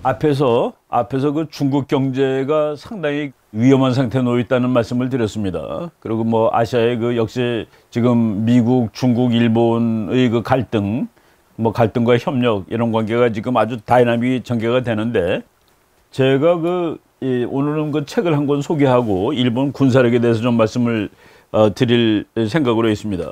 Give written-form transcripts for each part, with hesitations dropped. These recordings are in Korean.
앞에서 그 중국 경제가 상당히 위험한 상태에 놓여 있다는 말씀을 드렸습니다. 그리고 뭐 아시아의 그 역시 지금 미국, 중국, 일본의 그 갈등, 뭐 갈등과 협력 이런 관계가 지금 아주 다이나믹이 전개가 되는데 제가 오늘은 그 책을 한 권 소개하고 일본 군사력에 대해서 좀 말씀을 드릴 생각으로 있습니다.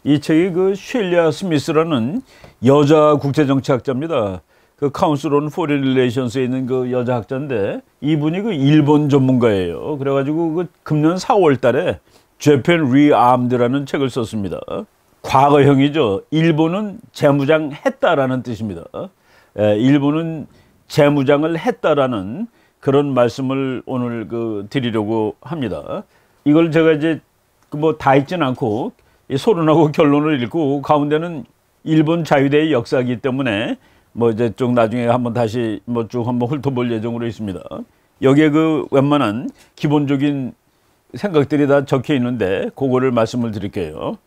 이 책이 그 쉘리아 스미스라는 여자 국제정치학자입니다. 그 카운슬 온 포린 릴레이션스에 있는 그 여자 학자인데 이분이 그 일본 전문가예요. 그래가지고 그 금년 4월 달에 Japan Rearmed라는 책을 썼습니다. 과거형이죠. 일본은 재무장했다라는 뜻입니다. 일본은 재무장을 했다라는 그런 말씀을 오늘 드리려고 합니다. 이걸 제가 이제 뭐 다 읽진 않고 소론하고 결론을 읽고 가운데는 일본 자유대의 역사이기 때문에 뭐 이제 쭉 나중에 한번 다시 뭐 쭉 한번 훑어볼 예정으로 있습니다. 여기에 그 웬만한 기본적인 생각들이 다 적혀 있는데 그거를 말씀을 드릴게요.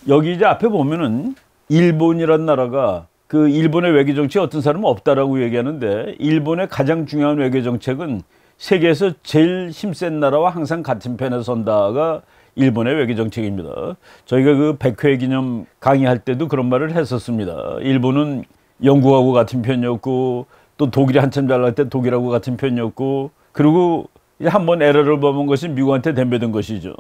여기 이제 앞에 보면은 일본이란 나라가 그 일본의 외교 정책에 어떤 사람은 없다라고 얘기하는데 일본의 가장 중요한 외교 정책은 세계에서 제일 힘센 나라와 항상 같은 편에 선다가 일본의 외교 정책입니다. 저희가 그 100회 기념 강의할 때도 그런 말을 했었습니다. 일본은 영국하고 같은 편이었고 또 독일이 한참 잘날 때 독일하고 같은 편이었고 그리고 한번 에러를 범한 것이 미국한테 덤벼든 것이죠.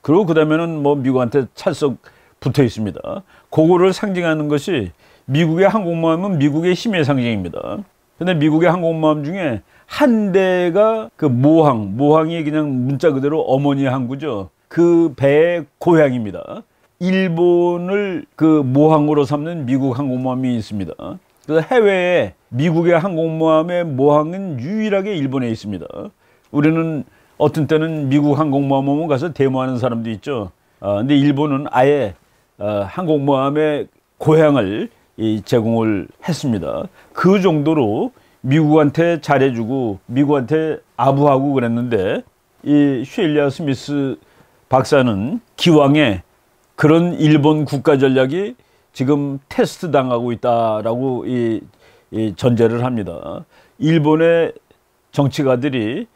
그리고 그다음에는 뭐 미국한테 찰썩 붙어 있습니다. 그거를 상징하는 것이 미국의 항공모함은 미국의 힘의 상징입니다. 근데 미국의 항공모함 중에 한 대가 그 모항이 그냥 문자 그대로 어머니 항구죠. 그 배의 고향입니다. 일본을 그 모항으로 삼는 미국 항공모함이 있습니다. 그래서 해외에 미국의 항공모함의 모항은 유일하게 일본에 있습니다. 우리는 어떤 때는 미국 항공모함 오면 가서 데모하는 사람도 있죠. 근데 일본은 아예 항공모함의 고향을 제공을 했습니다. 그 정도로 미국한테 잘해주고 미국한테 아부하고 그랬는데 이 쉘리아 스미스 박사는 기왕에 그런 일본 국가 전략이 지금 테스트 당하고 있다라고 이 전제를 합니다. 일본의 정치가들이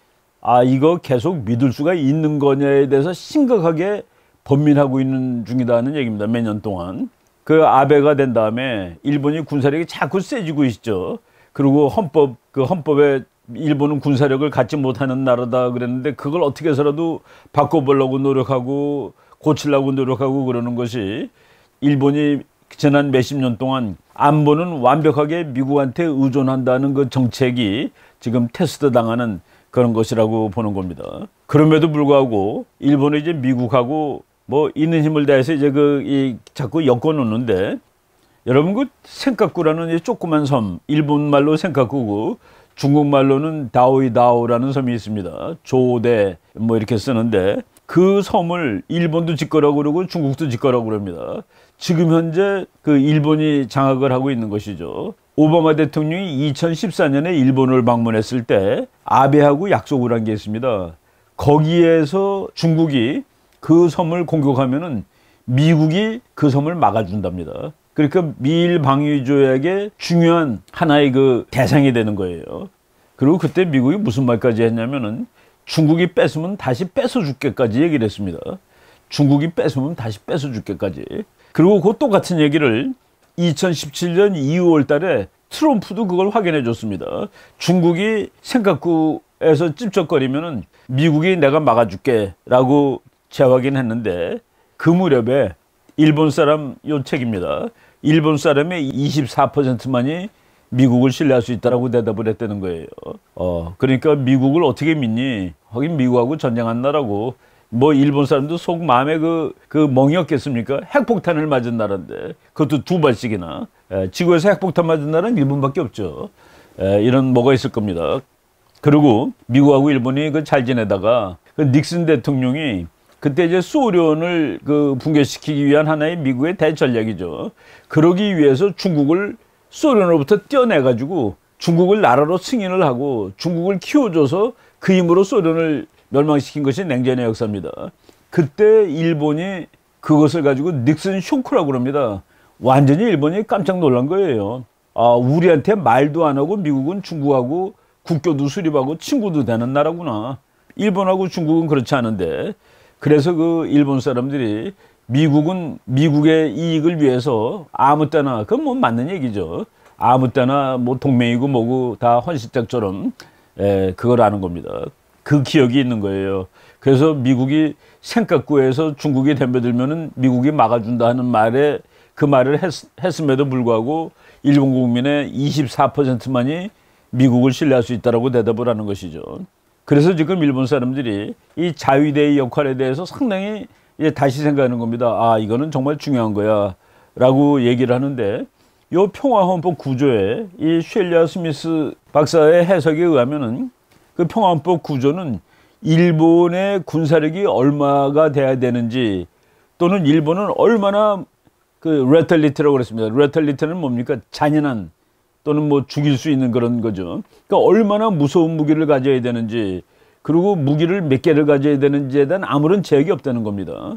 이거 계속 믿을 수가 있는 거냐에 대해서 심각하게 번민하고 있는 중이다는 얘기입니다. 몇 년 동안. 그 아베가 된 다음에 일본이 군사력이 자꾸 세지고 있죠. 그리고 헌법에 일본은 군사력을 갖지 못하는 나라다 그랬는데 그걸 어떻게 해서라도 바꿔보려고 노력하고 고치려고 노력하고 그러는 것이 일본이 지난 몇십 년 동안 안보는 완벽하게 미국한테 의존한다는 그 정책이 지금 테스트 당하는 그런 것이라고 보는 겁니다. 그럼에도 불구하고 일본이 이제 미국하고 뭐 있는 힘을 다해서 이제 자꾸 엮어 놓는데 여러분 그 센카쿠라는 이 조그만 섬 일본말로 센카쿠고 중국말로는 다오이다오라는 섬이 있습니다. 조대 뭐 이렇게 쓰는데 그 섬을 일본도 짓거라고 그러고 중국도 짓거라고 그럽니다. 지금 현재 그 일본이 장악을 하고 있는 것이죠. 오바마 대통령이 2014년에 일본을 방문했을 때 아베하고 약속을 한 게 있습니다. 거기에서 중국이 그 섬을 공격하면은 미국이 그 섬을 막아준답니다. 그러니까 미일 방위 조약의 중요한 하나의 그 대상이 되는 거예요. 그리고 그때 미국이 무슨 말까지 했냐면은 중국이 뺏으면 다시 뺏어줄게까지 얘기를 했습니다. 중국이 뺏으면 다시 뺏어줄게까지. 그리고 그 똑같은 얘기를 2017년 2월 달에 트럼프도 그걸 확인해 줬습니다. 중국이 센카쿠에서 찝쩍거리면은 미국이 내가 막아줄게 라고 재확인했는데 그 무렵에 일본 사람 요 책입니다. 일본 사람의 24%만이 미국을 신뢰할 수 있다라고 대답을 했다는 거예요. 그러니까 미국을 어떻게 믿니? 하긴 미국하고 전쟁한 나라고. 뭐 일본 사람도 속 마음에 그 멍이었겠습니까? 핵폭탄을 맞은 나라인데 그것도 2발씩이나. 지구에서 핵폭탄 맞은 나라는 일본밖에 없죠. 이런 뭐가 있을 겁니다. 그리고 미국하고 일본이 잘 지내다가 그 닉슨 대통령이 그때 이제 소련을 붕괴시키기 위한 하나의 미국의 대전략이죠. 그러기 위해서 중국을 소련으로부터 떼어내가지고 중국을 나라로 승인을 하고 중국을 키워줘서 그 힘으로 소련을 멸망시킨 것이 냉전의 역사입니다. 그때 일본이 그것을 가지고 닉슨 쇼크라고 합니다. 완전히 일본이 깜짝 놀란 거예요. 우리한테 말도 안 하고 미국은 중국하고 국교도 수립하고 친구도 되는 나라구나. 일본하고 중국은 그렇지 않은데, 그래서 그 일본 사람들이 미국은 미국의 이익을 위해서 아무 때나, 그건 뭐 맞는 얘기죠. 아무 때나 뭐 동맹이고 뭐고 다 헌신짝처럼 그걸 아는 겁니다. 그 기억이 있는 거예요. 그래서 미국이 생각구에서 중국이 덤벼들면은 미국이 막아준다 하는 말에 그 말을 했음에도 불구하고 일본 국민의 24%만이 미국을 신뢰할 수 있다라고 대답을 하는 것이죠. 그래서 지금 일본 사람들이 이 자위대의 역할에 대해서 상당히 이제 다시 생각하는 겁니다. 이거는 정말 중요한 거야 라고 얘기를 하는데, 요 평화헌법 구조에 이 쉘리아 스미스 박사의 해석에 의하면은 그 평화헌법 구조는 일본의 군사력이 얼마가 돼야 되는지, 또는 일본은 얼마나 그 레털리티라고 그랬습니다. 레털리티는 뭡니까? 잔인한, 또는 뭐 죽일 수 있는 그런 거죠. 그러니까 얼마나 무서운 무기를 가져야 되는지, 그리고 무기를 몇 개를 가져야 되는지에 대한 아무런 제약이 없다는 겁니다.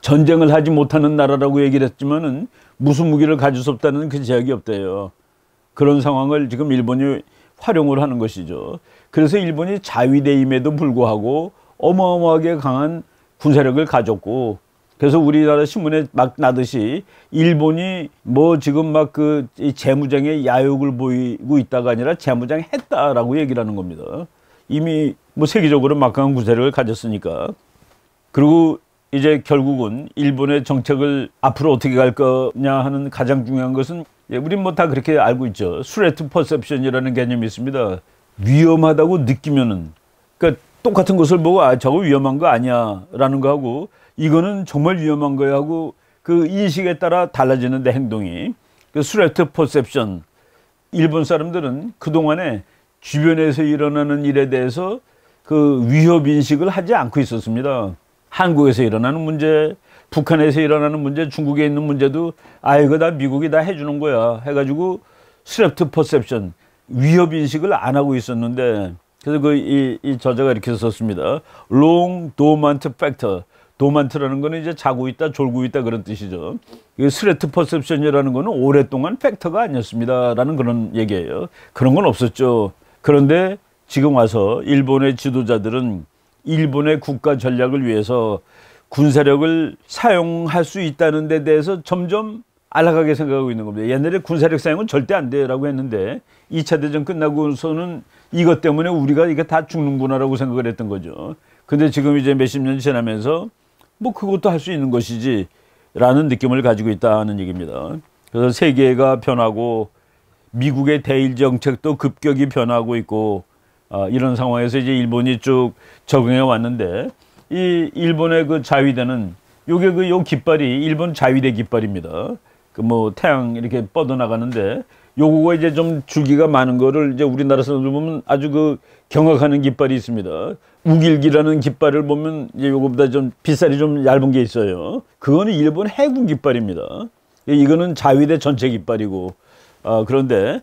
전쟁을 하지 못하는 나라라고 얘기를 했지만은 무슨 무기를 가질 수 없다는 그 제약이 없대요. 그런 상황을 지금 일본이 활용을 하는 것이죠. 그래서 일본이 자위대임에도 불구하고 어마어마하게 강한 군사력을 가졌고, 그래서 우리나라 신문에 막 나듯이 일본이 뭐 지금 막 그 재무장에 야욕을 보이고 있다가 아니라 재무장했다라고 얘기를 하는 겁니다. 이미 뭐 세계적으로 막강한 군사력을 가졌으니까. 그리고 이제 결국은 일본의 정책을 앞으로 어떻게 갈 거냐 하는 가장 중요한 것은, 우린 뭐 다 그렇게 알고 있죠. 스레트 퍼셉션이라는 개념이 있습니다. 위험하다고 느끼면은, 그러니까 똑같은 것을 보고 저거 위험한 거 아니야 라는 거 하고, 이거는 정말 위험한 거야 하고 그 인식에 따라 달라지는데, 행동이. 그 스레트 퍼셉션. 일본 사람들은 그동안에 주변에서 일어나는 일에 대해서 그 위협 인식을 하지 않고 있었습니다. 한국에서 일어나는 문제, 북한에서 일어나는 문제, 중국에 있는 문제도 이거 다 미국이 다 해주는 거야 해가지고 스레트 퍼셉션, 위협 인식을 안 하고 있었는데, 그래서 이 저자가 이렇게 썼습니다. Long dormant factor. 도만트라는 거는 이제 자고 있다, 졸고 있다 그런 뜻이죠. 이 스레트 퍼셉션이라는 거는 오랫동안 팩터가 아니었습니다라는 그런 얘기예요. 그런 건 없었죠. 그런데 지금 와서 일본의 지도자들은 일본의 국가 전략을 위해서 군사력을 사용할 수 있다는 데 대해서 점점 안락하게 생각하고 있는 겁니다. 옛날에 군사력 사용은 절대 안 돼라고 했는데 2차 대전 끝나고서는 이것 때문에 우리가 이게 다 죽는구나라고 생각을 했던 거죠. 근데 지금 이제 몇십 년 지나면서 뭐 그것도 할 수 있는 것이지 라는 느낌을 가지고 있다는 얘기입니다. 그래서 세계가 변하고 미국의 대일 정책도 급격히 변하고 있고, 이런 상황에서 이제 일본이 쭉 적응해 왔는데, 이 일본의 그 자위대는 요게 요 깃발이 일본 자위대 깃발입니다. 그 뭐 태양 이렇게 뻗어나가는데, 요거가 이제 좀 줄기가 많은 거를 이제 우리나라 사람들 보면 아주 그 경악하는 깃발이 있습니다. 우길기라는 깃발을 보면 이제 요거보다 좀 빗살이 좀 얇은 게 있어요. 그거는 일본 해군 깃발입니다. 이거는 자위대 전체 깃발이고, 그런데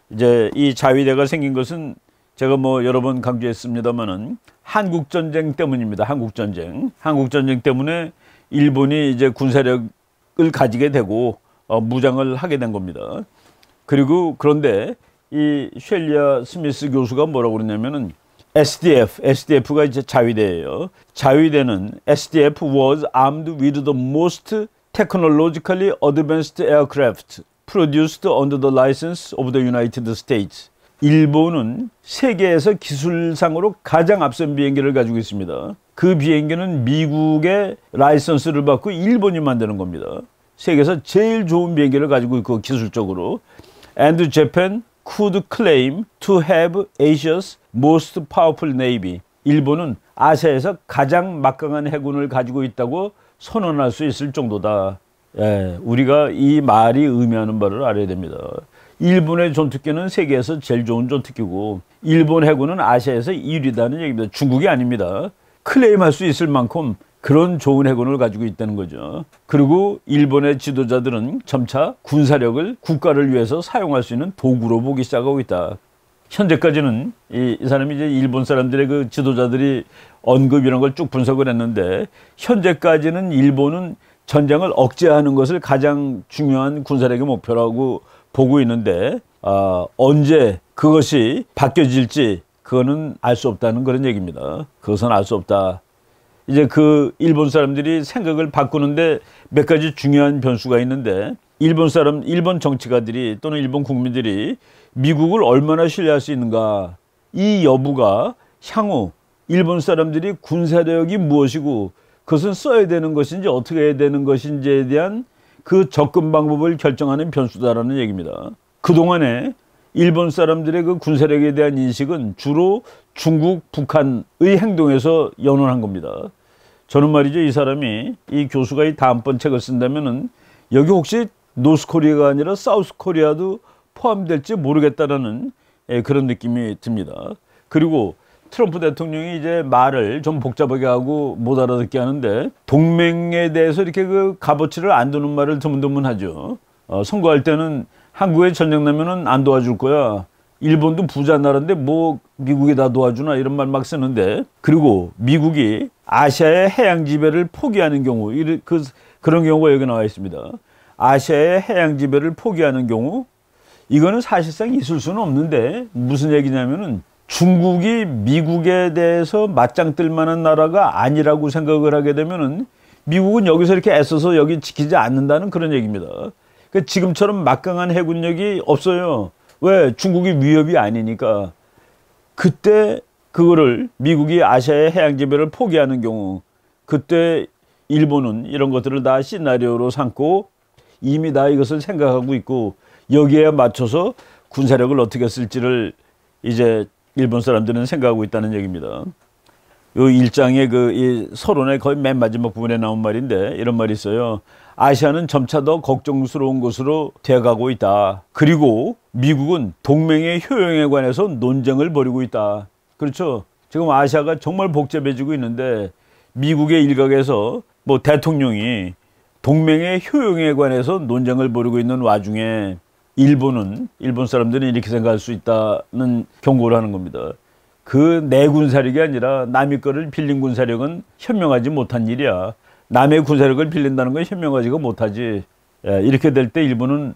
이제 이 자위대가 생긴 것은 제가 뭐 여러 번 강조했습니다만은 한국전쟁 때문입니다. 한국전쟁 때문에 일본이 이제 군사력을 가지게 되고 무장을 하게 된 겁니다. 그리고 그런데 이 쉘리아 스미스 교수가 뭐라고 그러냐면은 SDF가 이제 자위대예요. 자위대는 SDF was armed with the most technologically advanced aircraft produced under the license of the United States. 일본은 세계에서 기술상으로 가장 앞선 비행기를 가지고 있습니다. 그 비행기는 미국의 라이선스를 받고 일본이 만드는 겁니다. 세계에서 제일 좋은 비행기를 가지고 있고 기술적으로. And Japan could claim to have Asia's most powerful navy. 일본은 아시아에서 가장 막강한 해군을 가지고 있다고 선언할 수 있을 정도다. 우리가 이 말이 의미하는 바를 알아야 됩니다. 일본의 전투기는 세계에서 제일 좋은 전투기고 일본 해군은 아시아에서 1위다는 얘기입니다. 중국이 아닙니다. 클레임할 수 있을 만큼 그런 좋은 해군을 가지고 있다는 거죠. 그리고 일본의 지도자들은 점차 군사력을 국가를 위해서 사용할 수 있는 도구로 보기 시작하고 있다. 현재까지는 이 사람이 이제 일본 사람들의 그 지도자들이 언급 이런 걸 쭉 분석을 했는데, 현재까지는 일본은 전쟁을 억제하는 것을 가장 중요한 군사력의 목표라고 보고 있는데, 언제 그것이 바뀌어질지 그거는 알 수 없다는 그런 얘기입니다. 그것은 알 수 없다. 이제 그 일본 사람들이 생각을 바꾸는데 몇 가지 중요한 변수가 있는데 일본 정치가들이 또는 일본 국민들이 미국을 얼마나 신뢰할 수 있는가, 이 여부가 향후 일본 사람들이 군사력이 무엇이고 그것은 써야 되는 것인지 어떻게 해야 되는 것인지에 대한 그 접근 방법을 결정하는 변수다라는 얘기입니다. 그동안에 일본 사람들의 그 군사력에 대한 인식은 주로 중국, 북한의 행동에서 연원한 겁니다. 저는 말이죠, 이 교수가 이 다음번 책을 쓴다면은 여기 혹시 노스코리아가 아니라 사우스코리아도 포함될지 모르겠다라는 그런 느낌이 듭니다. 그리고 트럼프 대통령이 이제 말을 좀 복잡하게 하고 못 알아듣게 하는데 동맹에 대해서 이렇게 그 값어치를 안 두는 말을 드문드문하죠. 선거할 때는 한국에 전쟁 나면은 안 도와줄 거야. 일본도 부자 나라인데 뭐 미국이 다 도와주나 이런 말 막 쓰는데, 그리고 미국이 아시아의 해양 지배를 포기하는 경우, 그런 경우가 여기 나와 있습니다. 아시아의 해양 지배를 포기하는 경우, 이거는 사실상 있을 수는 없는데 무슨 얘기냐면은 중국이 미국에 대해서 맞짱 뜰 만한 나라가 아니라고 생각을 하게 되면은 미국은 여기서 이렇게 애써서 여기 지키지 않는다는 그런 얘기입니다. 그러니까 지금처럼 막강한 해군력이 없어요. 왜? 중국이 위협이 아니니까. 그때 그거를 미국이 아시아의 해양 지배를 포기하는 경우, 그때 일본은 이런 것들을 다 시나리오로 삼고 이미 다 이것을 생각하고 있고 여기에 맞춰서 군사력을 어떻게 쓸지를 이제 일본 사람들은 생각하고 있다는 얘기입니다. 이 1장의 이 서론의 거의 맨 마지막 부분에 나온 말인데 이런 말이 있어요. 아시아는 점차 더 걱정스러운 곳으로 되어가고 있다. 그리고 미국은 동맹의 효용에 관해서 논쟁을 벌이고 있다. 그렇죠. 지금 아시아가 정말 복잡해지고 있는데 미국의 일각에서 뭐 대통령이 동맹의 효용에 관해서 논쟁을 벌이고 있는 와중에 일본 사람들은 이렇게 생각할 수 있다는 경고를 하는 겁니다. 그 내 군사력이 아니라 남의 거를 빌린 군사력은 현명하지 못한 일이야. 남의 군사력을 빌린다는 건 현명하지가 못하지. 이렇게 될 때 일본은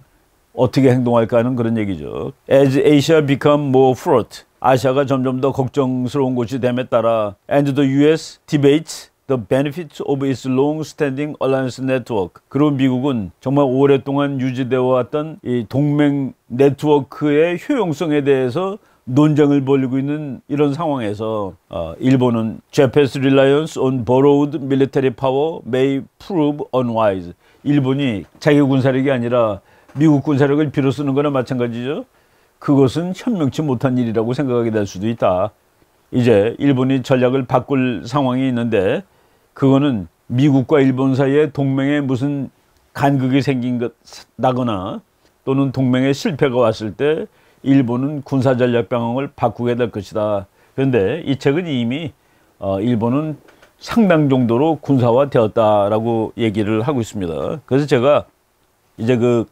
어떻게 행동할까 하는 그런 얘기죠. As Asia become more fraught, 아시아가 점점 더 걱정스러운 곳이 됨에 따라 and the US debates the benefits of its long-standing alliance network. 그리고 미국은 정말 오랫동안 유지되어 왔던 이 동맹 네트워크의 효용성에 대해서 논쟁을 벌이고 있는 이런 상황에서 일본은 Japan's reliance on borrowed military power may prove unwise. 일본이 자기 군사력이 아니라 미국 군사력을 빌어 쓰는 거나 마찬가지죠. 그것은 현명치 못한 일이라고 생각하게 될 수도 있다. 이제 일본이 전략을 바꿀 상황이 있는데 그거는 미국과 일본 사이에 동맹에 무슨 간극이 생긴다거나 또는 동맹에 실패가 왔을 때 일본은 군사전략 방향을 바꾸게 될 것이다. 그런데 이 책은 이미 일본은 상당 정도로 군사화되었다라고 얘기를 하고 있습니다. 그래서 제가 이제 그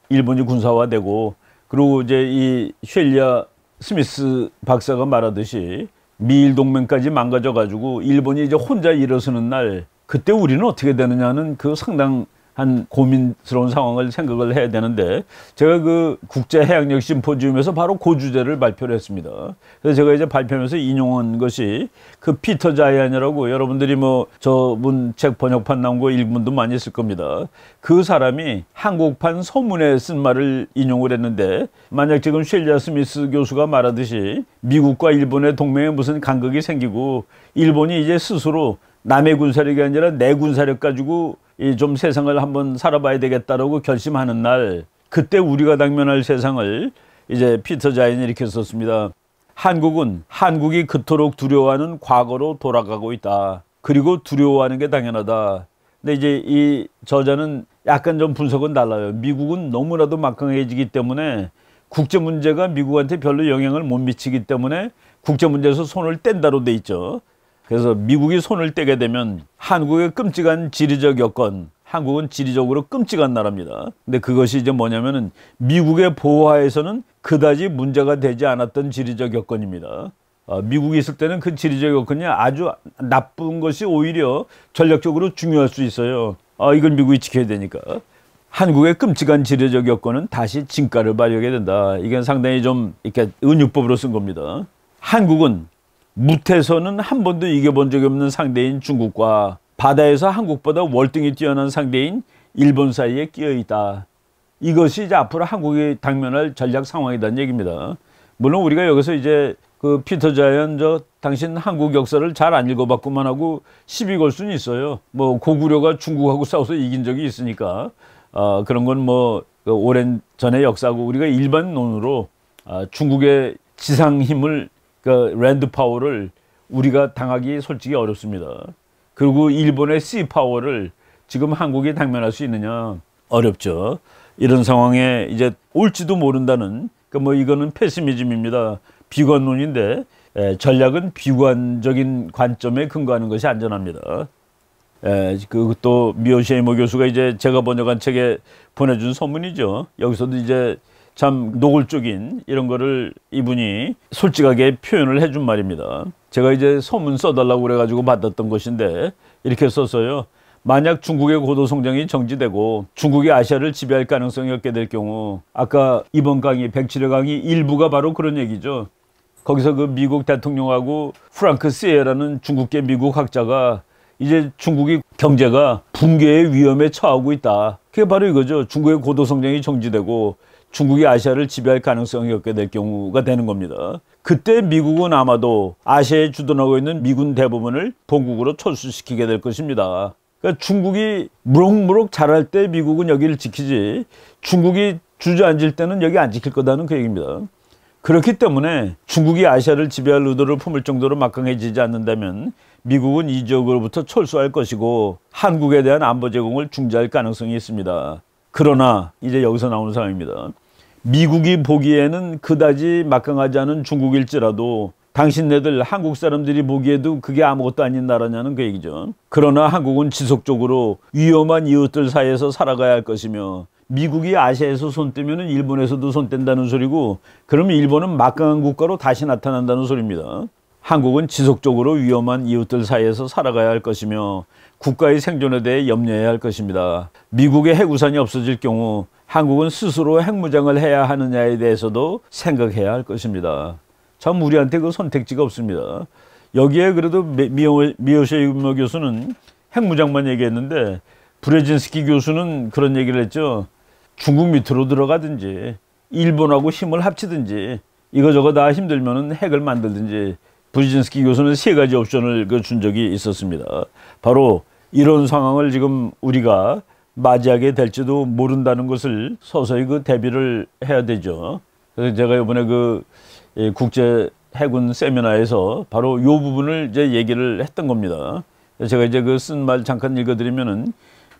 일본이 군사화되고 그리고 이제 이 쉘리아 스미스 박사가 말하듯이 미일 동맹까지 망가져가지고 일본이 이제 혼자 일어서는 날, 그때 우리는 어떻게 되느냐는 그 상당한 고민스러운 상황을 생각을 해야 되는데, 제가 그 국제해양력 심포지움에서 바로 그 주제를 발표를 했습니다. 그래서 제가 이제 발표하면서 인용한 것이 그 피터 자이안이라고, 여러분들이 뭐 저분 책 번역판 나온 거 읽은 분도 많이 있을 겁니다. 그 사람이 한국판 서문에 쓴 말을 인용을 했는데, 만약 지금 쉘리아 스미스 교수가 말하듯이 미국과 일본의 동맹에 무슨 간극이 생기고 일본이 이제 스스로 남의 군사력이 아니라 내 군사력 가지고 이 좀 세상을 한번 살아봐야 되겠다라고 결심하는 날, 그때 우리가 당면할 세상을 이제 피터 자인이 이렇게 썼습니다. 한국이 그토록 두려워하는 과거로 돌아가고 있다. 그리고 두려워하는 게 당연하다. 근데 이제 이 저자는 약간 좀 분석은 달라요. 미국은 너무나도 막강해지기 때문에 국제 문제가 미국한테 별로 영향을 못 미치기 때문에 국제 문제에서 손을 뗀다로 돼 있죠. 그래서 미국이 손을 떼게 되면 한국의 끔찍한 지리적 여건, 한국은 지리적으로 끔찍한 나라입니다. 근데 그것이 이제 뭐냐면은 미국의 보호하에서는 그다지 문제가 되지 않았던 지리적 여건입니다. 미국이 있을 때는 그 지리적 여건이 아주 나쁜 것이 오히려 전략적으로 중요할 수 있어요. 이걸 미국이 지켜야 되니까. 한국의 끔찍한 지리적 여건은 다시 진가를 발휘하게 된다. 이게 상당히 좀 이렇게 은유법으로 쓴 겁니다. 한국은 무태에서는 한 번도 이겨본 적이 없는 상대인 중국과 바다에서 한국보다 월등히 뛰어난 상대인 일본 사이에 끼어 있다. 이것이 이제 앞으로 한국이 당면할 전략 상황이라는 얘기입니다. 물론 우리가 여기서 이제 그 피터 자이언 당신 한국 역사를 잘 안 읽어봤구만 하고 시비 걸 수는 있어요. 뭐 고구려가 중국하고 싸워서 이긴 적이 있으니까 그런 건 뭐 오랜 전의 역사고 우리가 일반론으로 중국의 지상 힘을 그 랜드 파워를 우리가 당하기 솔직히 어렵습니다. 그리고 일본의 씨 파워를 지금 한국이 당면할 수 있느냐 어렵죠. 이런 상황에 이제 올지도 모른다는 뭐 이거는 페시미즘입니다. 비관론인데 전략은 비관적인 관점에 근거하는 것이 안전합니다. 그또 미요시에모 교수가 이제 제가 번역한 책에 보내준 선문이죠. 여기서도 이제 참 노골적인 이런 거를 이분이 솔직하게 표현을 해준 말입니다. 제가 이제 서문 써달라고 그래가지고 받았던 것인데 이렇게 썼어요. 만약 중국의 고도 성장이 정지되고 중국이 아시아를 지배할 가능성이 없게 될 경우 아까 이번 강의 107회 강의 일부가 바로 그런 얘기죠. 거기서 그 미국 대통령하고 프랑크 시에라는 중국계 미국 학자가 이제 중국이 경제가 붕괴의 위험에 처하고 있다. 그게 바로 이거죠. 중국의 고도 성장이 정지되고 중국이 아시아를 지배할 가능성이 없게 될 경우가 되는 겁니다. 그때 미국은 아마도 아시아에 주둔하고 있는 미군 대부분을 본국으로 철수시키게 될 것입니다. 그러니까 중국이 무럭무럭 잘할 때 미국은 여기를 지키지 중국이 주저앉을 때는 여기 안 지킬 거다는 그 얘기입니다. 그렇기 때문에 중국이 아시아를 지배할 의도를 품을 정도로 막강해지지 않는다면 미국은 이 지역으로부터 철수할 것이고 한국에 대한 안보 제공을 중지할 가능성이 있습니다. 그러나 이제 여기서 나오는 상황입니다. 미국이 보기에는 그다지 막강하지 않은 중국일지라도 당신네들 한국 사람들이 보기에도 그게 아무것도 아닌 나라냐는 그 얘기죠. 그러나 한국은 지속적으로 위험한 이웃들 사이에서 살아가야 할 것이며 미국이 아시아에서 손 떼면 일본에서도 손 뗀다는 소리고 그러면 일본은 막강한 국가로 다시 나타난다는 소리입니다. 한국은 지속적으로 위험한 이웃들 사이에서 살아가야 할 것이며 국가의 생존에 대해 염려해야 할 것입니다. 미국의 핵우산이 없어질 경우 한국은 스스로 핵무장을 해야 하느냐에 대해서도 생각해야 할 것입니다. 참 우리한테 그 선택지가 없습니다. 여기에 그래도 미요시에모 교수는 핵무장만 얘기했는데 브레진스키 교수는 그런 얘기를 했죠. 중국 밑으로 들어가든지 일본하고 힘을 합치든지 이거저거 다 힘들면 핵을 만들든지 브레진스키 교수는 세 가지 옵션을 준 적이 있었습니다. 바로 이런 상황을 지금 우리가 맞이하게 될지도 모른다는 것을 서서히 그 대비를 해야 되죠. 그래서 제가 이번에 그 국제 해군 세미나에서 바로 이 부분을 이제 얘기를 했던 겁니다. 제가 이제 그 쓴 말 잠깐 읽어드리면은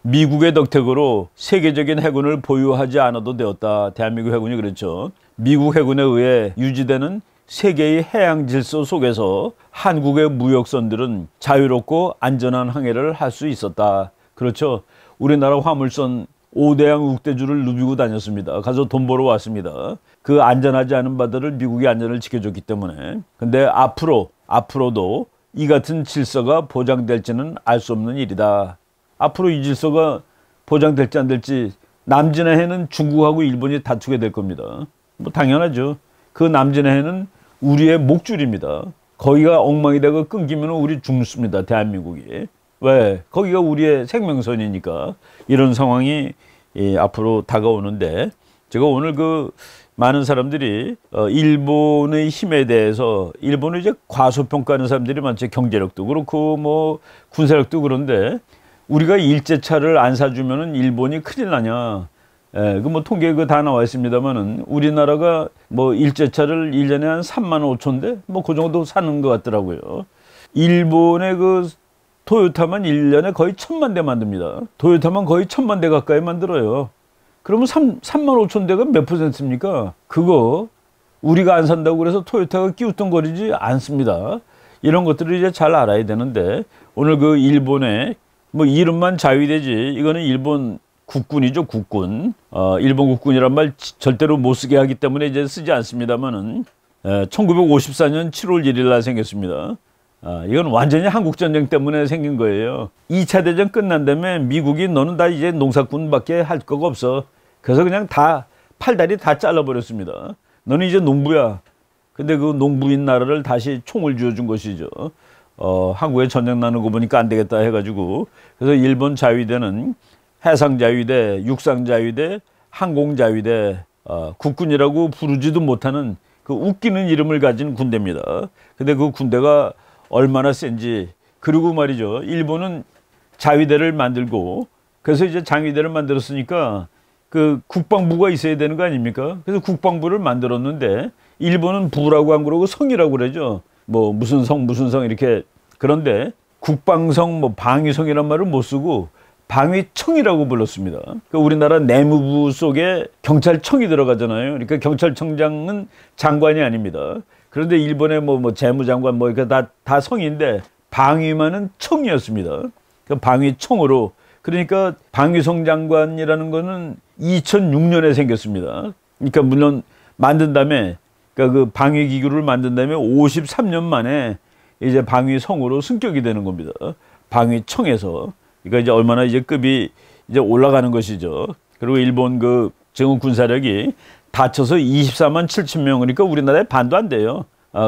미국의 덕택으로 세계적인 해군을 보유하지 않아도 되었다. 대한민국 해군이 그렇죠. 미국 해군에 의해 유지되는 세계의 해양 질서 속에서 한국의 무역선들은 자유롭고 안전한 항해를 할 수 있었다. 그렇죠. 우리나라 화물선 5대양 uk대주를 누비고 다녔습니다. 가서 돈 벌어 왔습니다. 그 안전하지 않은 바다를 미국이 안전을 지켜줬기 때문에. 근데 앞으로도 이 같은 질서가 보장될지는 알 수 없는 일이다. 앞으로 이 질서가 보장될지 안 될지 남진해 해는 중국하고 일본이 다투게 될 겁니다. 뭐 당연하죠. 그 남진해 해는 우리의 목줄입니다. 거기가 엉망이 되고 끊기면 우리 죽습니다. 대한민국이. 왜? 거기가 우리의 생명선이니까. 이런 상황이 앞으로 다가오는데 제가 오늘 그 많은 사람들이 일본의 힘에 대해서 일본을 이제 과소평가하는 사람들이 많죠. 경제력도 그렇고 뭐 군사력도 그런데 우리가 일제차를 안 사주면은 일본이 큰일 나냐. 그 뭐 통계 다 나와 있습니다만은 우리나라가 뭐 일제차를 1년에 한 3만 5천 대? 뭐 그 정도 사는 것 같더라고요. 일본의 그 토요타만 1년에 거의 1,000만 대 만듭니다. 토요타만 거의 1,000만 대 가까이 만들어요. 그러면 3만 5천 대가 몇 %입니까? 그거 우리가 안 산다고 그래서 토요타가 끼우뚱거리지 않습니다. 이런 것들을 이제 잘 알아야 되는데 오늘 그 일본의 뭐 이름만 자위대지 이거는 일본 국군이죠. 국군. 일본 국군이란 말 절대로 못 쓰게 하기 때문에 이제 쓰지 않습니다만은 1954년 7월 1일 날 생겼습니다. 이건 완전히 한국 전쟁 때문에 생긴 거예요. 2차 대전 끝난 다음에 미국이 너는 다 이제 농사꾼밖에 할 거가 없어. 그래서 그냥 다 팔다리 다 잘라버렸습니다. 너는 이제 농부야. 근데 그 농부인 나라를 다시 총을 쥐어준 것이죠. 한국에 전쟁 나는 거 보니까 안 되겠다 해가지고, 그래서 일본 자위대는 해상 자위대, 육상 자위대, 항공 자위대, 국군이라고 부르지도 못하는 그 웃기는 이름을 가진 군대입니다. 근데 그 군대가 얼마나 센지, 그리고 말이죠. 일본은 자위대를 만들고, 그래서 이제 장위대를 만들었으니까 그 국방부가 있어야 되는 거 아닙니까? 그래서 국방부를 만들었는데, 일본은 부라고 안 그러고 성이라고 그러죠. 뭐 무슨 성 이렇게. 그런데 국방성, 뭐 방위성이란 말을 못 쓰고 방위청이라고 불렀습니다. 그러니까 우리나라 내무부 속에 경찰청이 들어가잖아요. 그러니까 경찰청장은 장관이 아닙니다. 그런데 일본의 뭐 재무장관 뭐 이렇게 다 성인데 방위만은 청이었습니다. 그러니까 방위청으로. 그러니까 방위성 장관이라는 거는 2006년에 생겼습니다. 그러니까 물론 만든 다음에, 그러니까 그 방위기구를 만든 다음에 53년 만에 이제 방위성으로 승격이 되는 겁니다. 방위청에서. 그러니까 이제 얼마나 이제 급이 이제 올라가는 것이죠. 그리고 일본 그 지금 군사력이 다쳐서 24만 7천 명, 그러니까 우리나라의 반도 안 돼요.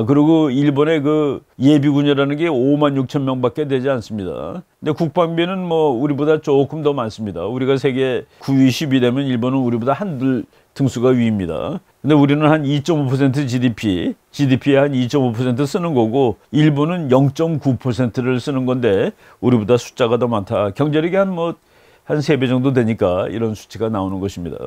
그리고 일본의 그 예비군이라는 게 5만 6천 명밖에 되지 않습니다. 근데 국방비는 뭐 우리보다 조금 더 많습니다. 우리가 세계 9위, 10위 되면 일본은 우리보다 한둘 등수가 위입니다. 근데 우리는 한 2.5% GDP에 한 2.5% 쓰는 거고, 일본은 0.9%를 쓰는 건데 우리보다 숫자가 더 많다. 경제력이 한 3배 정도 되니까 이런 수치가 나오는 것입니다.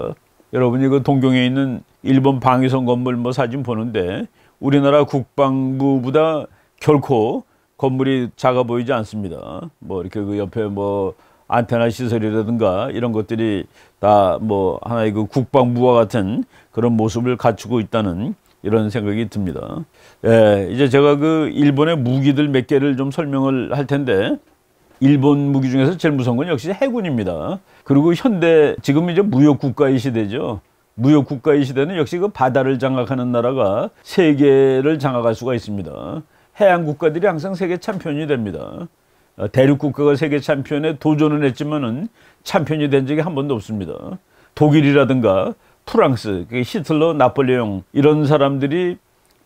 여러분이 그 동경에 있는 일본 방위성 건물 사진 보는데 우리나라 국방부보다 결코 건물이 작아 보이지 않습니다. 이렇게 그 옆에 안테나 시설이라든가 이런 것들이 다 하나의 그 국방부와 같은 그런 모습을 갖추고 있다는 이런 생각이 듭니다. 예, 이제 제가 그 일본의 무기들 몇 개를 좀 설명을 할 텐데, 일본 무기 중에서 제일 무서운 건 역시 해군입니다. 그리고 현대, 지금 이제 무역국가의 시대죠. 무역국가의 시대는 역시 그 바다를 장악하는 나라가 세계를 장악할 수가 있습니다. 해양국가들이 항상 세계 챔피언이 됩니다. 대륙국가가 세계 챔피언에 도전을 했지만은 챔피언이 된 적이 한 번도 없습니다. 독일이라든가 프랑스, 히틀러, 나폴레옹 이런 사람들이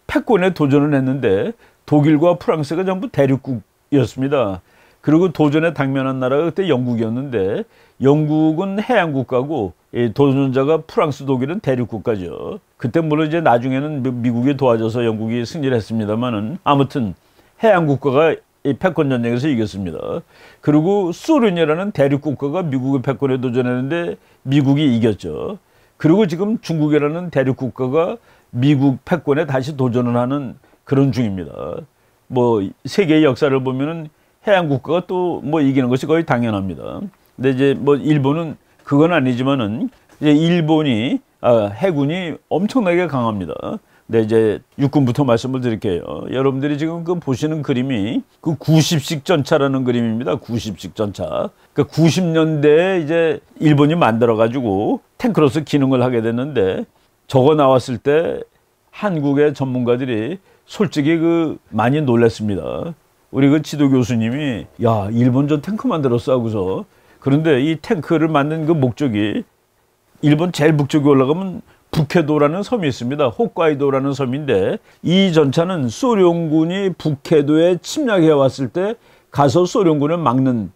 패권에 도전을 했는데 독일과 프랑스가 전부 대륙국이었습니다. 그리고 도전에 당면한 나라가 그때 영국이었는데, 영국은 해양국가고 도전자가 프랑스, 독일은 대륙국가죠. 그때 물론 이제 나중에는 미국이 도와줘서 영국이 승리를 했습니다만은, 아무튼 해양국가가 이 패권 전쟁에서 이겼습니다. 그리고 소련이라는 대륙국가가 미국의 패권에 도전했는데 미국이 이겼죠. 그리고 지금 중국이라는 대륙국가가 미국 패권에 다시 도전을 하는 그런 중입니다. 세계의 역사를 보면은 해양국가가 또 이기는 것이 거의 당연합니다. 근데 이제 일본은 그건 아니지만은 이제 일본이 해군이 엄청나게 강합니다. 네, 이제 육군부터 말씀을 드릴게요. 여러분들이 지금 그 보시는 그림이 그 90식 전차라는 그림입니다. 90식 전차. 그 90년대에 이제 일본이 만들어가지고 탱크로서 기능을 하게 됐는데, 저거 나왔을 때 한국의 전문가들이 솔직히 많이 놀랐습니다. 우리 그 지도 교수님이, 야, 일본 저 탱크 만들었어 하고서. 그런데 이 탱크를 만든 그 목적이, 일본 제일 북쪽에 올라가면 북해도라는 섬이 있습니다. 홋카이도라는 섬인데, 이 전차는 소련군이 북해도에 침략해 왔을 때 가서 소련군을 막는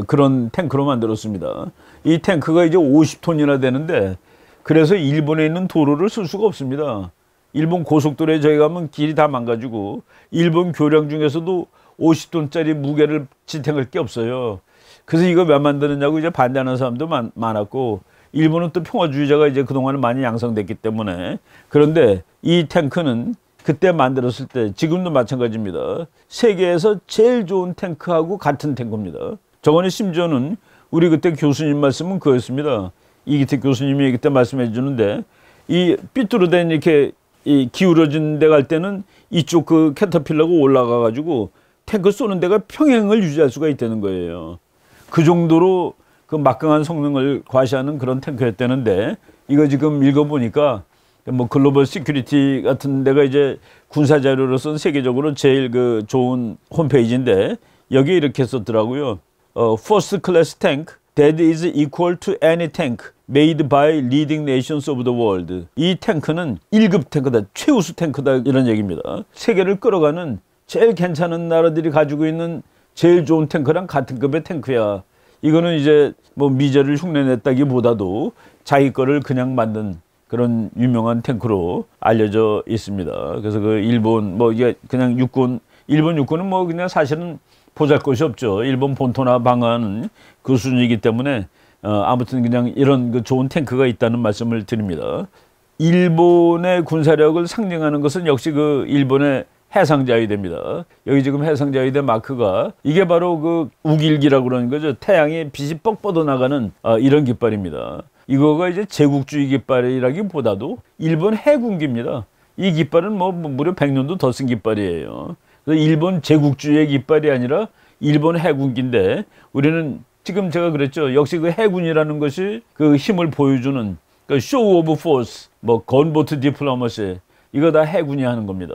그런 탱크로 만들었습니다. 이 탱크가 이제 50톤이나 되는데, 그래서 일본에 있는 도로를 쓸 수가 없습니다. 일본 고속도로에 저희 가면 길이 다 망가지고, 일본 교량 중에서도 50톤짜리 무게를 지탱할 게 없어요. 그래서 이거 왜 만드느냐고 이제 반대하는 사람도 많았고, 일본은 또 평화주의자가 이제 그동안 많이 양성됐기 때문에. 그런데 이 탱크는 그때 만들었을 때, 지금도 마찬가지입니다. 세계에서 제일 좋은 탱크하고 같은 탱크입니다. 저거는 심지어는 우리 그때 교수님 말씀은 그였습니다. 이기택 교수님이 그때 말씀해 주는데, 이 삐뚤어된 이렇게 이 기울어진 데 갈 때는 이쪽 그 캐터필러가 올라가 가지고 탱크 쏘는 데가 평행을 유지할 수가 있다는 거예요. 그 정도로 그 막강한 성능을 과시하는 그런 탱크였다는데, 이거 지금 읽어보니까 뭐 글로벌 시큐리티 같은 데가 이제 군사 자료로서는 세계적으로 제일 그 좋은 홈페이지인데 여기에 이렇게 썼더라고요. First class tank that is equal to any tank made by leading nations of the world. 이 탱크는 1급 탱크다, 최우수 탱크다 이런 얘기입니다. 세계를 끌어가는 제일 괜찮은 나라들이 가지고 있는 제일 좋은 탱크랑 같은 급의 탱크야. 이거는 이제 뭐 미제를 흉내냈다기보다도 자기 거를 그냥 만든 그런 유명한 탱크로 알려져 있습니다. 그래서 그 일본 뭐 이게 그냥 육군, 일본 육군은 뭐 그냥 사실은 보잘것이 없죠. 일본 본토나 방어하는 그 수준이기 때문에 아무튼 그냥 이런 그 좋은 탱크가 있다는 말씀을 드립니다. 일본의 군사력을 상징하는 것은 역시 그 일본의 해상자위대입니다. 여기 지금 해상자위대 마크가 이게 바로 그 우길기라고 그러는 거죠. 태양에 빛이 뻑 뻗어나가는 이런 깃발입니다. 이거가 이제 제국주의 깃발이라기보다도 일본 해군기입니다. 이 깃발은 뭐 무려 100년도 더 쓴 깃발이에요. 그래서 일본 제국주의의 깃발이 아니라 일본 해군기인데 우리는 지금 제가 그랬죠. 역시 그 해군이라는 것이 그 힘을 보여주는 그 쇼 오브 포스, 뭐 건보트 디플로머시 이거 다 해군이 하는 겁니다.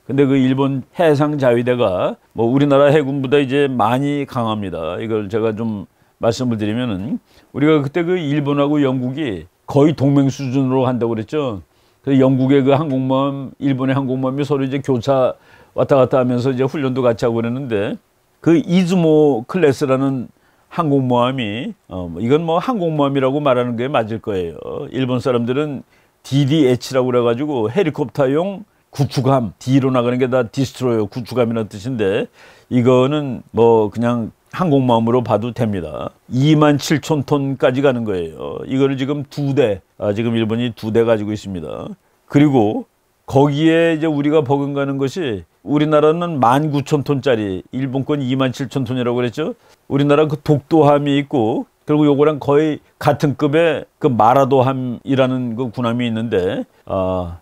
근데 그 일본 해상자위대가 뭐 우리나라 해군보다 이제 많이 강합니다. 이걸 제가 좀 말씀을 드리면은 우리가 그때 그 일본하고 영국이 거의 동맹 수준으로 한다고 그랬죠. 그래서 영국의 그 항공모함, 일본의 항공모함이 서로 이제 교차 왔다 갔다 하면서 이제 훈련도 같이 하고 그랬는데 그 이즈모 클래스라는 항공모함이 이건 뭐 항공모함이라고 말하는 게 맞을 거예요. 일본 사람들은 DDH라고 그래가지고 헬리콥터용 구축함, D로 나가는 게 다 디스트로이어 구축함이라는 뜻인데 이거는 뭐 그냥 항공모함으로 봐도 됩니다. 27,000톤까지 가는 거예요. 이거를 지금 지금 일본이 2대 가지고 있습니다. 그리고 거기에 이제 우리가 버금가는 것이 우리나라는 19,000톤짜리, 일본 건 27,000톤이라고 그랬죠. 우리나라 그 독도함이 있고 그리고 요거랑 거의 같은 급의 그 마라도함이라는 그 군함이 있는데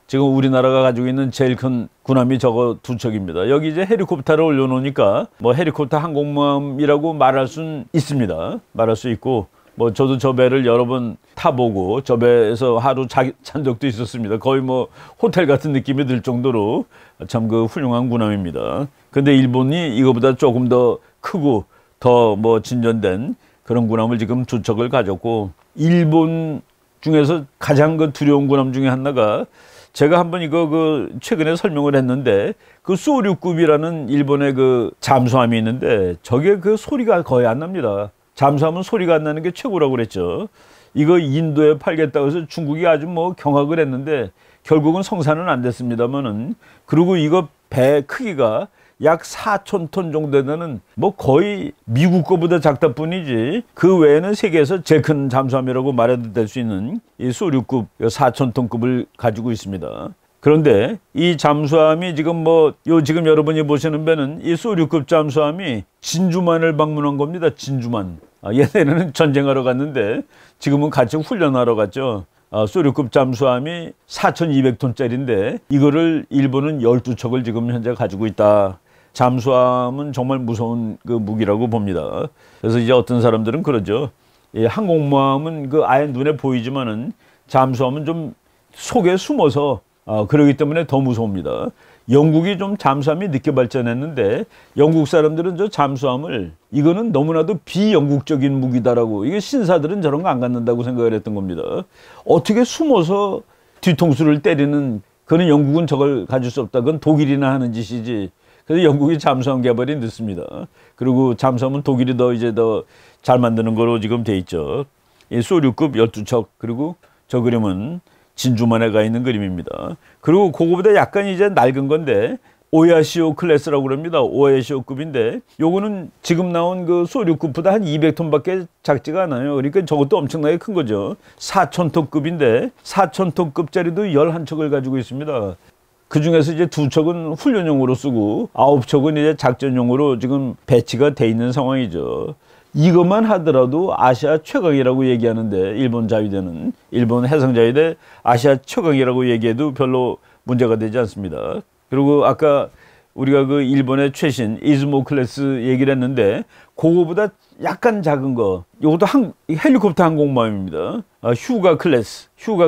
지금 우리나라가 가지고 있는 제일 큰 군함이 저거 2척입니다. 여기 이제 헬리콥터를 올려놓으니까 뭐 헬리콥터 항공모함이라고 말할 수는 있습니다. 말할 수 있고 뭐 저도 저 배를 여러 번 타보고 저 배에서 하루 잔 적도 있었습니다. 거의 뭐 호텔 같은 느낌이 들 정도로 참 그 훌륭한 군함입니다. 근데 일본이 이거보다 조금 더 크고 더 뭐 진전된 그런 군함을 지금 2척을 가졌고 일본 중에서 가장 그 두려운 군함 중에 하나가 제가 한번 이거 그 최근에 설명을 했는데 그 소류급이라는 일본의 그 잠수함이 있는데 저게 그 소리가 거의 안 납니다. 잠수함은 소리가 안 나는 게 최고라고 그랬죠. 이거 인도에 팔겠다고 해서 중국이 아주 뭐 경악을 했는데 결국은 성사는 안 됐습니다만은 그리고 이거 배 크기가 약 4,000톤 정도 되는 뭐 거의 미국 거보다 작다 뿐이지 그 외에는 세계에서 제일 큰 잠수함이라고 말해도 될 수 있는 이 소류급 4,000톤급을 가지고 있습니다. 그런데 이 잠수함이 지금 지금 여러분이 보시는 배는 이 소류급 잠수함이 진주만을 방문한 겁니다. 진주만. 옛날에는 전쟁하러 갔는데 지금은 같이 훈련하러 갔죠. 소류급 잠수함이 4,200톤짜리인데 이거를 일본은 12척을 지금 현재 가지고 있다. 잠수함은 정말 무서운 그 무기라고 봅니다. 그래서 이제 어떤 사람들은 그러죠. 이 항공모함은 그 아예 눈에 보이지만은 잠수함은 좀 속에 숨어서 그러기 때문에 더 무서웁니다. 영국이 좀 잠수함이 늦게 발전했는데 영국 사람들은 저 잠수함을 이거는 너무나도 비영국적인 무기다라고 이게 신사들은 저런 거 안 갖는다고 생각을 했던 겁니다. 어떻게 숨어서 뒤통수를 때리는 그는 영국은 저걸 가질 수 없다. 그건 독일이나 하는 짓이지. 그래서 영국이 잠수함 개발이 늦습니다. 그리고 잠수함은 독일이 더 잘 만드는 거로 지금 돼 있죠. 이 소류급 12척 그리고 저 그림은 진주만에 가 있는 그림입니다. 그리고 그거보다 약간 이제 낡은 건데 오야시오 클래스라고 그럽니다. 오야시오급인데 요거는 지금 나온 그 소류급보다 한 200톤밖에 작지가 않아요. 그러니까 저것도 엄청나게 큰 거죠. 4,000톤급인데 4,000톤급짜리도 11척을 가지고 있습니다. 그 중에서 이제 2척은 훈련용으로 쓰고 9척은 이제 작전용으로 지금 배치가 돼 있는 상황이죠. 이것만 하더라도 아시아 최강이라고 얘기하는데 일본 자위대는 일본 해상자위대 아시아 최강이라고 얘기해도 별로 문제가 되지 않습니다. 그리고 아까 우리가 그 일본의 최신 이즈모 클래스 얘기를 했는데 그거보다 약간 작은 거, 이것도 헬리콥터 항공모함입니다. 휴가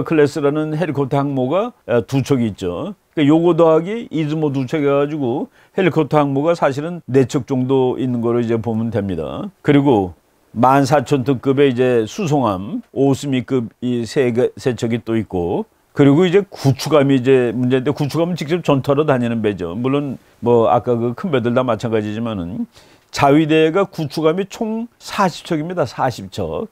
클래스라는 헬리콥터 항모가 두 척이 있죠. 그러니까 요거 더하기 이즈모 두 척 해가지고 헬리콥터 항모가 사실은 네 척 정도 있는 거로 이제 보면 됩니다. 그리고 14,000톤급의 이제 수송함 오스미급 이 세 척이 또 있고, 그리고 이제 구축함이 이제 문제인데, 구축함은 직접 전투하러 다니는 배죠. 물론 뭐 아까 그 큰 배들 다 마찬가지지만은 자위대가 구축함이 총 40척입니다. 40척.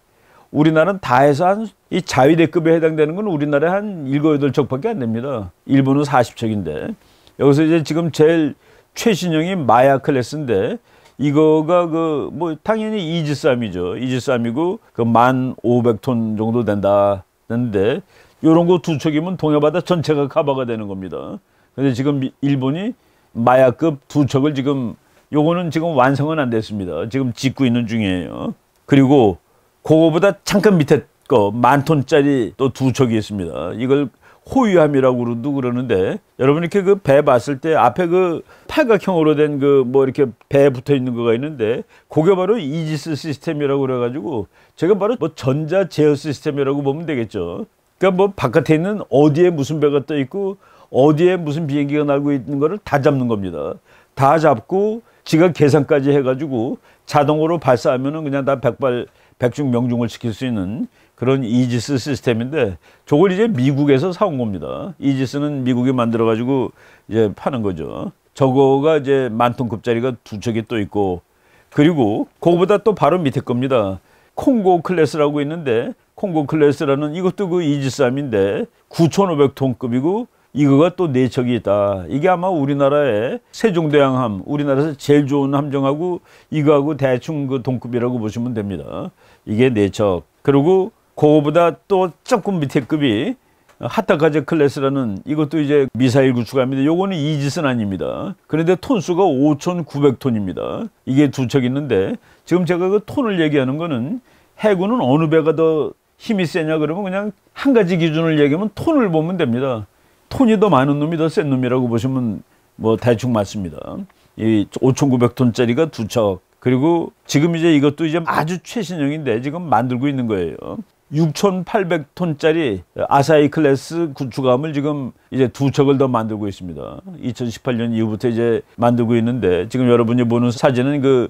우리나라는 다 해서 이 자위대급에 해당되는 건 우리나라에 한 7, 8척밖에 안 됩니다. 일본은 40척인데. 여기서 이제 지금 제일 최신형이 마야 클래스인데, 이거가 그 뭐 당연히 이지스함이죠. 이지스함이고 그 1,500톤 정도 된다는데, 요런 거 두 척이면 동해바다 전체가 커버가 되는 겁니다. 근데 지금 일본이 마야급 두 척을 지금, 요거는 지금 완성은 안 됐습니다. 지금 짓고 있는 중이에요. 그리고 그거보다 잠깐 밑에 거 10,000톤짜리 또 두 척이 있습니다. 이걸 호위함이라고 그러는데, 여러분 이렇게 그 배 봤을 때 앞에 그 팔각형으로 된 그 뭐 이렇게 배에 붙어 있는 거가 있는데, 그게 바로 이지스 시스템이라고 그래가지고, 제가 바로 뭐 전자 제어 시스템이라고 보면 되겠죠. 그러니까 뭐 바깥에 있는 어디에 무슨 배가 떠 있고 어디에 무슨 비행기가 날고 있는 거를 다 잡는 겁니다. 다 잡고 지가 계산까지 해가지고 자동으로 발사하면은 그냥 다 백중 명중을 시킬 수 있는 그런 이지스 시스템인데, 저걸 이제 미국에서 사온 겁니다. 이지스는 미국이 만들어가지고 이제 파는 거죠. 저거가 이제 10,000톤급짜리가 두 척이 또 있고, 그리고 그거보다 또 바로 밑에 겁니다. 콩고 클래스라고 있는데, 콩고 클래스라는 이것도 그 이지스함인데 9,500톤급이고, 이거가 또 네 척이 있다. 이게 아마 우리나라의 세종대왕함, 우리나라에서 제일 좋은 함정하고 이거하고 대충 그 동급이라고 보시면 됩니다. 이게 네 척. 그리고 그거보다 또 조금 밑에 급이 하타카제 클래스라는, 이것도 이제 미사일 구축함인데, 요거는 이지스는 아닙니다. 그런데 톤수가 5,900톤입니다. 이게 두 척 있는데, 지금 제가 그 톤을 얘기하는 거는 해군은 어느 배가 더 힘이 세냐 그러면 그냥 한 가지 기준을 얘기하면 톤을 보면 됩니다. 톤이 더 많은 놈이 더 센 놈이라고 보시면 뭐 대충 맞습니다. 이 5,900톤짜리가 두 척. 그리고 지금 이제 이것도 이제 아주 최신형인데 지금 만들고 있는 거예요. 6,800톤짜리 아사히 클래스 구축함을 지금 이제 두 척을 더 만들고 있습니다. 2018년 이후부터 이제 만들고 있는데, 지금 여러분이 보는 사진은 그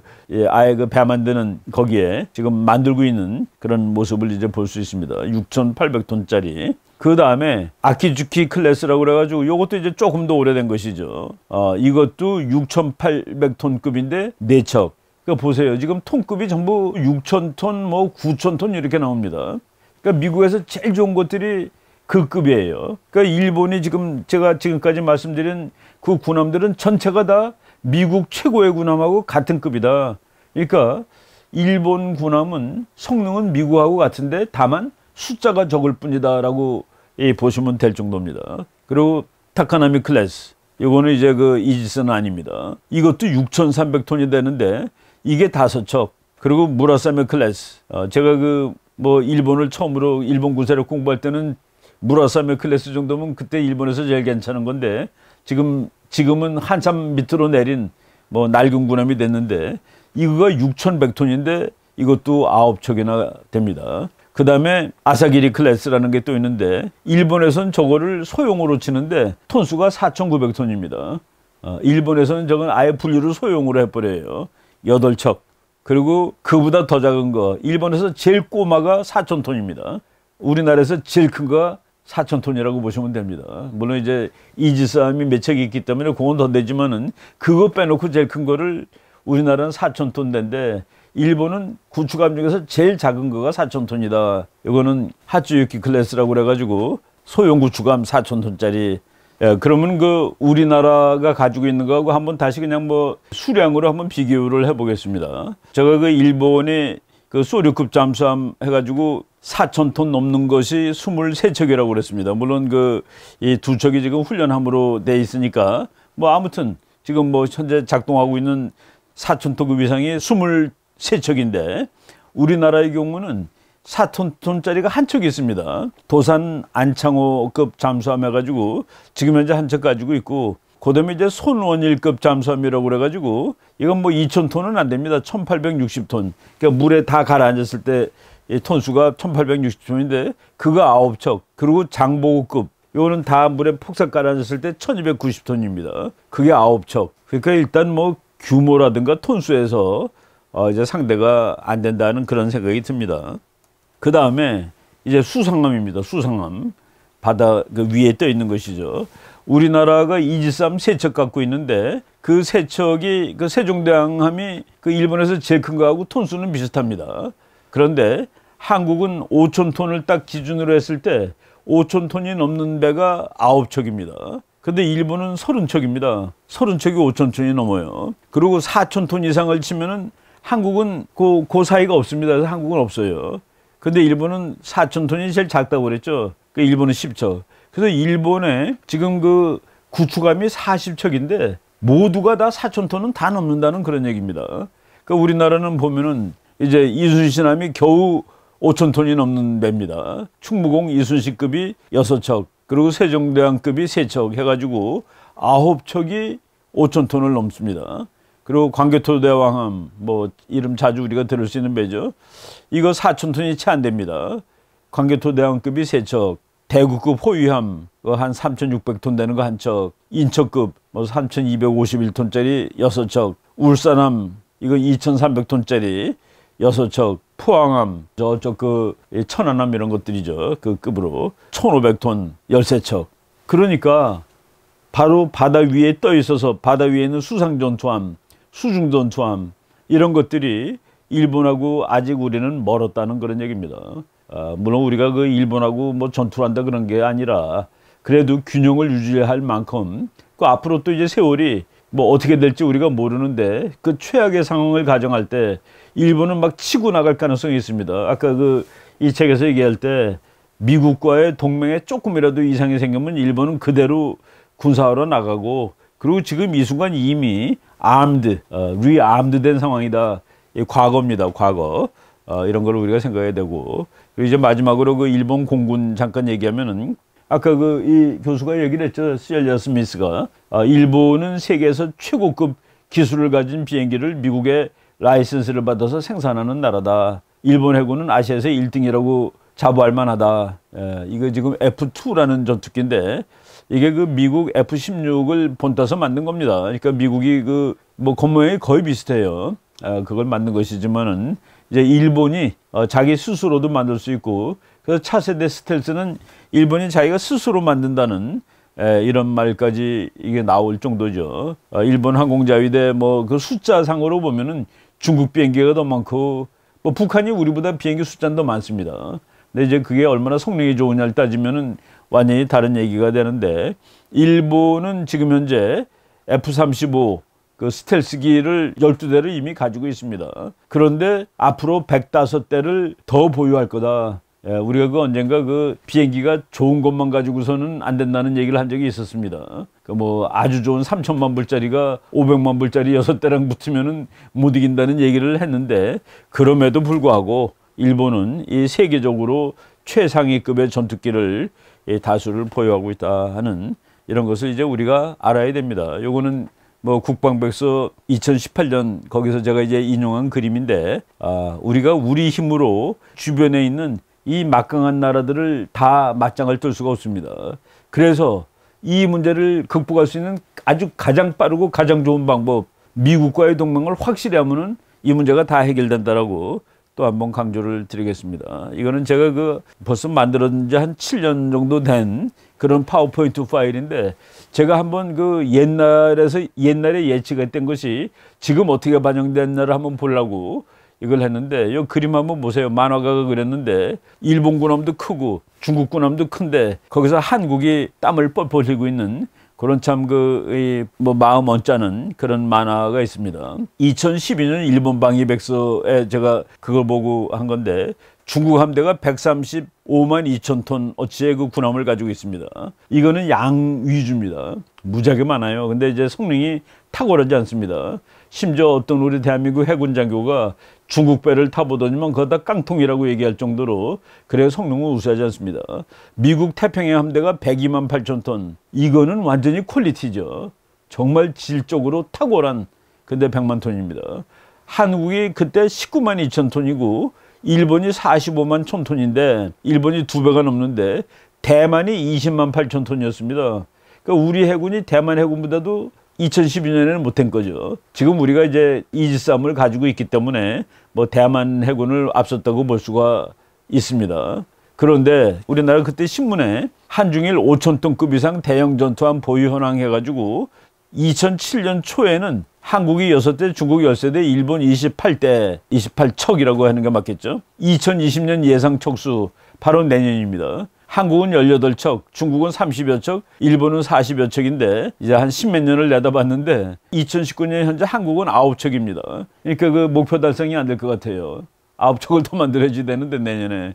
아예 그 배 만드는 거기에 지금 만들고 있는 그런 모습을 이제 볼 수 있습니다. 6,800톤짜리. 그 다음에 아키주키 클래스라고 그래가지고 요것도 이제 조금 더 오래된 것이죠. 이것도 6,800톤급인데 네 척. 그러니까 보세요. 지금 톤급이 전부 6,000톤, 뭐 9,000톤 이렇게 나옵니다. 그러니까 미국에서 제일 좋은 것들이 그 급이에요. 그러니까 일본이 지금 제가 지금까지 말씀드린 그 군함들은 전체가 다 미국 최고의 군함하고 같은 급이다. 그러니까 일본 군함은 성능은 미국하고 같은데 다만 숫자가 적을 뿐이다라고 보시면 될 정도입니다. 그리고 타카나미 클래스. 이거는 이제 그 이지스는 아닙니다. 이것도 6,300톤이 되는데 이게 5척. 그리고 무라사메 클래스. 제가 그 뭐 일본을 처음으로 일본 군사력 공부할 때는 무라사메 클래스 정도면 그때 일본에서 제일 괜찮은 건데, 지금은 한참 밑으로 내린 뭐 낡은 군함이 됐는데, 이거가 6,100톤인데 이것도 9척이나 됩니다. 그 다음에 아사기리 클래스라는 게 또 있는데, 일본에서는 저거를 소형으로 치는데 톤수가 4,900톤입니다. 일본에서는 저건 아예 분류를 소형으로 해버려요. 8척. 그리고 그보다 더 작은 거, 일본에서 제일 꼬마가 4,000톤입니다. 우리나라에서 제일 큰 거가 4,000톤이라고 보시면 됩니다. 물론 이제 이지스함이 몇 척이 있기 때문에 그건 더 되지만은, 그거 빼놓고 제일 큰 거를 우리나라는 4,000톤인데, 일본은 구축함 중에서 제일 작은 거가 4,000톤이다. 이거는 하츠유키 클래스라고 그래가지고 소형 구축함 4,000톤짜리. 예, 그러면 그 우리나라가 가지고 있는 거하고 한번 다시 그냥 뭐 수량으로 한번 비교를 해보겠습니다. 제가 그 일본이 그 소류급 잠수함 해가지고 4,000톤 넘는 것이 23척이라고 그랬습니다. 물론 그 이 두 척이 지금 훈련함으로 돼 있으니까 뭐 아무튼 지금 뭐 현재 작동하고 있는 4,000톤급 이상이 23척인데, 우리나라의 경우는 4톤짜리가 한 척이 있습니다. 도산 안창호급 잠수함 해가지고 지금 현재 한 척 가지고 있고, 그다음에 이제 손원일급 잠수함이라고 그래가지고 이건 뭐 2,000톤은 안 됩니다. 1,860톤. 그러니까 물에 다 가라앉았을 때 이 톤수가 1,860톤인데 그거 9척. 그리고 장보고급. 이거는 다 물에 폭삭 가라앉았을 때 1,290톤입니다. 그게 9척. 그러니까 일단 뭐 규모라든가 톤수에서 이제 상대가 안 된다는 그런 생각이 듭니다. 그 다음에 이제 수상함입니다. 수상함. 바다 그 위에 떠 있는 것이죠. 우리나라가 이지스함 3척 갖고 있는데 그 3척이 그 세종대왕함이 그 일본에서 제일 큰 거하고 톤수는 비슷합니다. 그런데 한국은 5,000톤을 딱 기준으로 했을 때 5,000톤이 넘는 배가 9척입니다. 근데 일본은 30척입니다. 30척이 5,000톤이 넘어요. 그리고 4,000톤 이상을 치면은 한국은 그 사이가 없습니다. 그래서 한국은 없어요. 근데 일본은 4,000톤이 제일 작다고 그랬죠. 그 일본은 10척. 그래서 일본에 지금 그 구축함이 40척인데 모두가 다 4,000톤은 다 넘는다는 그런 얘기입니다. 그러니까 우리나라는 보면은 이제 이순신함이 겨우 5,000톤이 넘는 배입니다. 충무공 이순신급이 6척, 그리고 세종대왕급이 3척 해가지고 9척이 5,000톤을 넘습니다. 그리고 광개토대왕함, 뭐 이름 자주 우리가 들을 수 있는 배죠. 이거 4,000톤이 채 안 됩니다. 광개토대왕급이 3척, 대구급 호위함 한 3,600톤 되는 거 한 척, 인척급 뭐 3,251톤짜리 6척, 울산함 이거 2,300톤짜리 6척, 포항함 저쪽 그 천안함 이런 것들이죠. 그 급으로 1,500톤 13척. 그러니까 바로 바다 위에 떠 있어서 바다 위에 있는 수상전투함, 수중전투함 이런 것들이 일본하고 아직 우리는 멀었다는 그런 얘기입니다. 물론 우리가 그 일본하고 뭐 전투를 한다 그런 게 아니라 그래도 균형을 유지할 만큼 그 앞으로 또 이제 세월이 뭐 어떻게 될지 우리가 모르는데 그 최악의 상황을 가정할 때 일본은 막 치고 나갈 가능성이 있습니다. 아까 그 이 책에서 얘기할 때 미국과의 동맹에 조금이라도 이상이 생기면 일본은 그대로 군사하러 나가고 그리고 지금 이 순간 이미 리암드 된 상황이다. 과거입니다. 과거. 이런 걸 우리가 생각해야 되고 그리고 이제 마지막으로 그 일본 공군 잠깐 얘기하면은 아까 그 이 교수가 얘기를 했죠. C.L. 스미스가 일본은 세계에서 최고급 기술을 가진 비행기를 미국의 라이선스를 받아서 생산하는 나라다. 일본 해군은 아시아에서 1등이라고 자부할 만하다. 이거 지금 F2라는 전투기인데 이게 그 미국 F-16을 본따서 만든 겁니다. 그러니까 미국이 그 뭐 겉모양이 거의 비슷해요. 그걸 만든 것이지만은 이제 일본이 자기 스스로도 만들 수 있고 그래서 차세대 스텔스는 일본이 자기가 스스로 만든다는 이런 말까지 이게 나올 정도죠. 일본 항공자위대 뭐 그 숫자상으로 보면은 중국 비행기가 더 많고 뭐 북한이 우리보다 비행기 숫자는 더 많습니다. 근데 이제 그게 얼마나 성능이 좋으냐를 따지면은 완전히 다른 얘기가 되는데 일본은 지금 현재 F-35 그 스텔스기를 12대를 이미 가지고 있습니다. 그런데 앞으로 105대를 더 보유할 거다. 우리가 그 언젠가 그 비행기가 좋은 것만 가지고서는 안 된다는 얘기를 한 적이 있었습니다. 그 뭐 아주 좋은 3천만 불짜리가 500만 불짜리 6대랑 붙으면은 못 이긴다는 얘기를 했는데 그럼에도 불구하고 일본은 이 세계적으로 최상위급의 전투기를 다수를 보유하고 있다 하는 이런 것을 이제 우리가 알아야 됩니다. 요거는 뭐 국방백서 2018년 거기서 제가 이제 인용한 그림인데 우리가 우리 힘으로 주변에 있는 이 막강한 나라들을 다 맞짱을 뜰 수가 없습니다. 그래서 이 문제를 극복할 수 있는 아주 가장 빠르고 가장 좋은 방법 미국과의 동맹을 확실히 하면은 이 문제가 다 해결된다라고 또 한번 강조를 드리겠습니다. 이거는 제가 그 벌써 만들어진 지 한 7년 정도 된 그런 파워포인트 파일인데 제가 한번 그 옛날에 예측했던 것이 지금 어떻게 반영됐나를 한번 보려고 이걸 했는데 이 그림 한번 보세요. 만화가가 그렸는데 일본 군함도 크고 중국 군함도 큰데 거기서 한국이 땀을 뻘뻘 흘리고 있는 그런 참 뭐 마음 언짢은 그런 만화가 있습니다. 2012년 일본 방위백서에 제가 그걸 보고 한 건데 중국 함대가 135만 2천 톤 어치의 그 군함을 가지고 있습니다. 이거는 양위주입니다. 무지하게 많아요. 근데 이제 성능이 탁월하지 않습니다. 심지어 어떤 우리 대한민국 해군 장교가 중국 배를 타보더니만 그거 다 깡통이라고 얘기할 정도로 그래야 성능은 우수하지 않습니다. 미국 태평양 함대가 102만 8천 톤. 이거는 완전히 퀄리티죠. 정말 질적으로 탁월한 근데 100만 톤입니다. 한국이 그때 19만 2천 톤이고 일본이 45만 1천 톤인데 일본이 2배가 넘는데 대만이 20만 8천 톤이었습니다. 그러니까 우리 해군이 대만 해군보다도 2012년에는 못한 거죠. 지금 우리가 이제 이지스함을 가지고 있기 때문에 뭐 대만 해군을 앞섰다고 볼 수가 있습니다. 그런데 우리나라 그때 신문에 한중일 5천 톤급 이상 대형 전투함 보유 현황 해가지고 2007년 초에는 한국이 6대, 중국이 13대, 일본 28대, 28척이라고 하는 게 맞겠죠. 2020년 예상 척수 바로 내년입니다. 한국은 18척, 중국은 30여 척, 일본은 40여 척인데 이제 한 10몇 년을 내다봤는데 2019년 현재 한국은 9척입니다. 그러니까 그 목표 달성이 안 될 것 같아요. 9척을 더 만들어야지 되는데 내년에.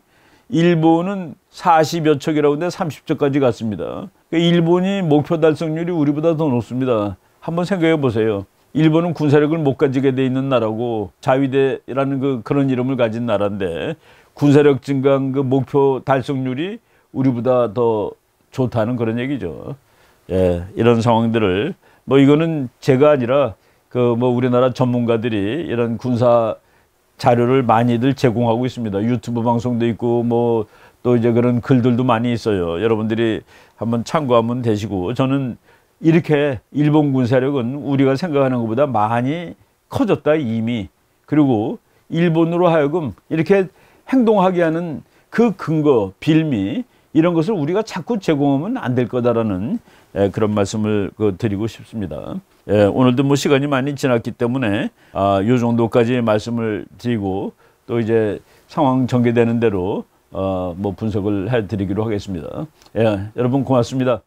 일본은 40여 척이라고 하는데 30척까지 갔습니다. 그러니까 일본이 목표 달성률이 우리보다 더 높습니다. 한번 생각해 보세요. 일본은 군사력을 못 가지게 돼 있는 나라고 자위대라는 그런 이름을 가진 나라인데 군사력 증강 그 목표 달성률이 우리보다 더 좋다는 그런 얘기죠. 예, 이런 상황들을 뭐 이거는 제가 아니라 그 뭐 우리나라 전문가들이 이런 군사 자료를 많이들 제공하고 있습니다. 유튜브 방송도 있고 뭐 또 이제 그런 글들도 많이 있어요. 여러분들이 한번 참고하면 되시고 저는 이렇게 일본 군사력은 우리가 생각하는 것보다 많이 커졌다 이미. 그리고 일본으로 하여금 이렇게 행동하게 하는 그 근거, 빌미 이런 것을 우리가 자꾸 제공하면 안 될 거다라는 그런 말씀을 드리고 싶습니다. 오늘도 뭐 시간이 많이 지났기 때문에 요 정도까지 말씀을 드리고 또 이제 상황 전개되는 대로 뭐 분석을 해드리기로 하겠습니다. 여러분 고맙습니다.